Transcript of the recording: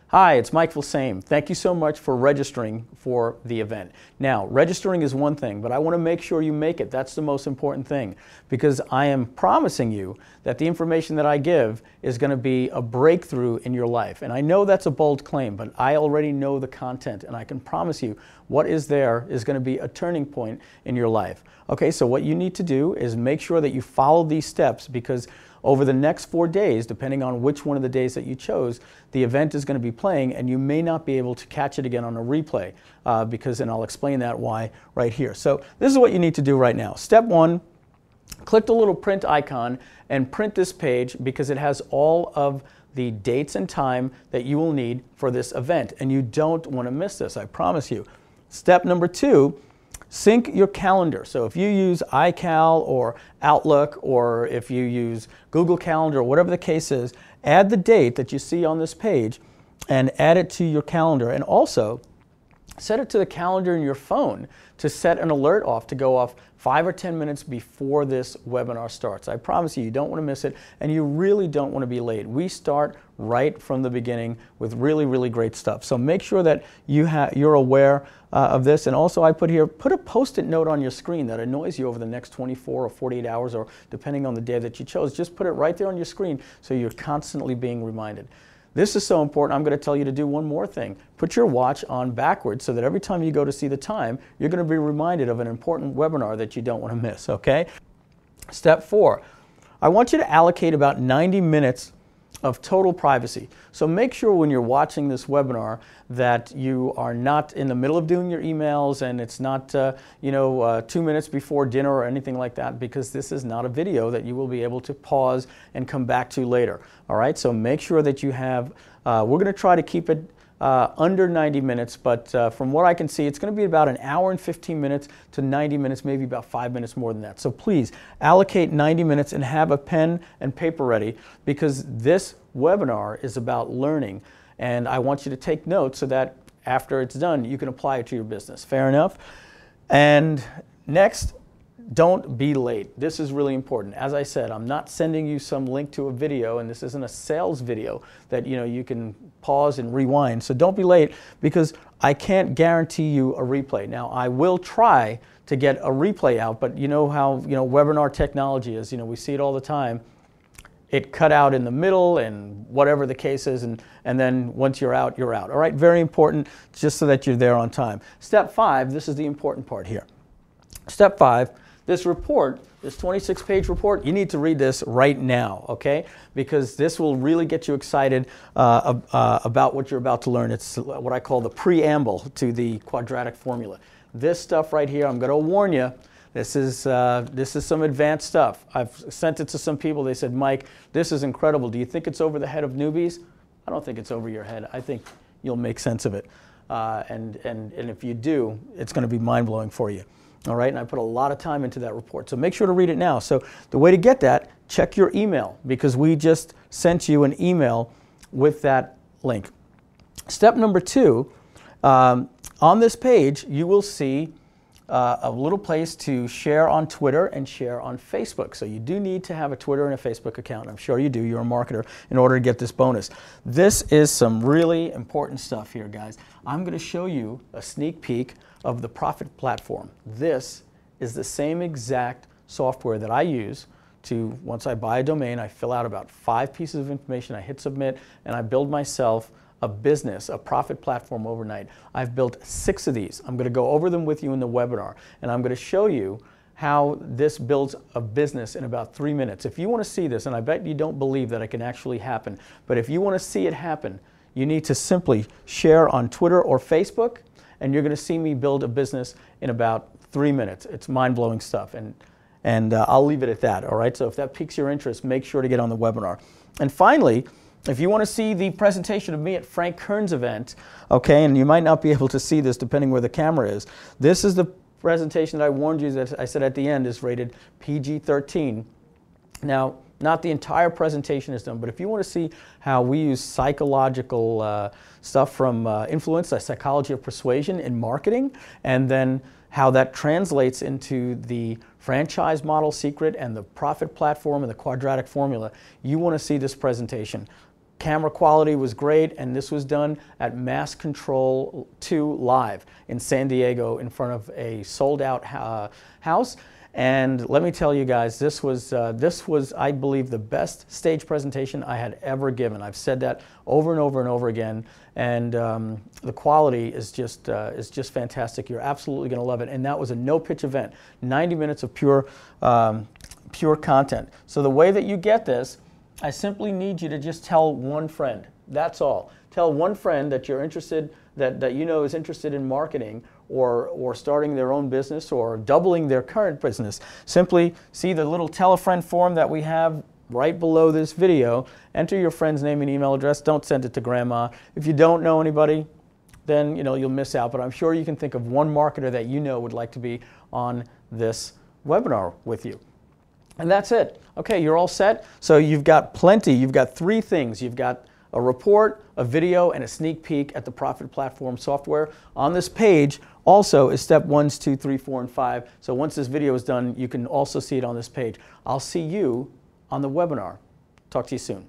Hi, it's Mike Vilsame. Thank you so much for registering for the event. Now, registering is one thing, but I want to make sure you make it. That's the most important thing, because I am promising you that the information that I give is going to be a breakthrough in your life. And I know that's a bold claim, but I already know the content, and I can promise you what is there is going to be a turning point in your life. Okay, so what you need to do is make sure that you follow these steps, because over the next 4 days, depending on which one of the days that you chose, the event is going to be playing, and you may not be able to catch it again on a replay, and I'll explain that why right here. So this is what you need to do right now. Step one, click the little print icon and print this page, because it has all of the dates and time that you will need for this event, and you don't want to miss this, I promise you. Step number two, sync your calendar. So if you use iCal or Outlook, or if you use Google Calendar, or whatever the case is, add the date that you see on this page and add it to your calendar. And also set it to the calendar in your phone to set an alert off to go off 5 or 10 minutes before this webinar starts. I promise you, you don't want to miss it, and you really don't want to be late. We start right from the beginning with really, really great stuff. So make sure that you're aware of this. And also I put a Post-it note on your screen that annoys you over the next 24 or 48 hours, or depending on the day that you chose. Just put it right there on your screen so you're constantly being reminded. This is so important, I'm going to tell you to do one more thing. Put your watch on backwards so that every time you go to see the time, you're going to be reminded of an important webinar that you don't want to miss, okay? Step four, I want you to allocate about 90 minutes of total privacy. So make sure when you're watching this webinar that you are not in the middle of doing your emails, and it's not 2 minutes before dinner or anything like that, because this is not a video that you will be able to pause and come back to later. All right, so make sure that you have, we're going to try to keep it under 90 minutes, but from what I can see, it's going to be about an hour and 15 minutes to 90 minutes, maybe about 5 minutes more than that. So please allocate 90 minutes and have a pen and paper ready, because this webinar is about learning, and I want you to take notes so that after it's done, you can apply it to your business. Fair enough? And next, don't be late. This is really important. As I said, I'm not sending you some link to a video, and this isn't a sales video that you can pause and rewind. So don't be late, because I can't guarantee you a replay. Now, I will try to get a replay out, but you know how webinar technology is. We see it all the time. It cut out in the middle, and whatever the case is, and then once you're out, you're out. All right, very important, just so that you're there on time. Step five, this is the important part here. Step five, this report, this 26-page report, you need to read this right now, okay? Because this will really get you excited about what you're about to learn. It's what I call the preamble to the quadratic formula. This stuff right here, I'm going to warn you, this is some advanced stuff. I've sent it to some people. They said, Mike, this is incredible. Do you think it's over the head of newbies? I don't think it's over your head. I think you'll make sense of it. And if you do, it's going to be mind-blowing for you. All right, and I put a lot of time into that report, so make sure to read it now. So the way to get that, check your email, because we just sent you an email with that link. Step number two, on this page, you will see a little place to share on Twitter and share on Facebook. So you do need to have a Twitter and a Facebook account. I'm sure you do. You're a marketer in order to get this bonus. This is some really important stuff here, guys. I'm going to show you a sneak peek of the Profit Platform. This is the same exact software that I use to, once I buy a domain, I fill out about 5 pieces of information, I hit submit, and I build myself a business, a profit platform overnight. I've built 6 of these. I'm going to go over them with you in the webinar, and I'm going to show you how this builds a business in about 3 minutes. If you want to see this, and I bet you don't believe that it can actually happen, but if you want to see it happen, you need to simply share on Twitter or Facebook, and you're going to see me build a business in about 3 minutes. It's mind-blowing stuff, and I'll leave it at that, all right? So if that piques your interest, make sure to get on the webinar. And finally, if you want to see the presentation of me at Frank Kern's event, okay, and you might not be able to see this depending where the camera is, this is the presentation that I warned you that I said at the end is rated PG-13. Now, not the entire presentation is done, but if you want to see how we use psychological stuff from influence, the psychology of persuasion in marketing, and then how that translates into the franchise model secret and the profit platform and the quadratic formula, you want to see this presentation. camera quality was great, and this was done at Mass Control 2 Live in San Diego in front of a sold-out house. And let me tell you guys, this was, I believe, the best stage presentation I had ever given. I've said that over and over and over again, and the quality is just fantastic. You're absolutely going to love it. And that was a no-pitch event, 90 minutes of pure content. So the way that you get this, I simply need you to just tell one friend. That's all. Tell one friend that you're interested, that you know is interested in marketing or starting their own business or doubling their current business. Simply see the little tell a friend form that we have right below this video. Enter your friend's name and email address. Don't send it to grandma. If you don't know anybody, then you'll miss out. But I'm sure you can think of one marketer that you know would like to be on this webinar with you. And that's it. Okay, you're all set. So you've got plenty. You've got 3 things. You've got a report, a video, and a sneak peek at the Profit Platform software. On this page also is step 1, 2, 3, 4, and 5. So once this video is done, you can also see it on this page. I'll see you on the webinar. Talk to you soon.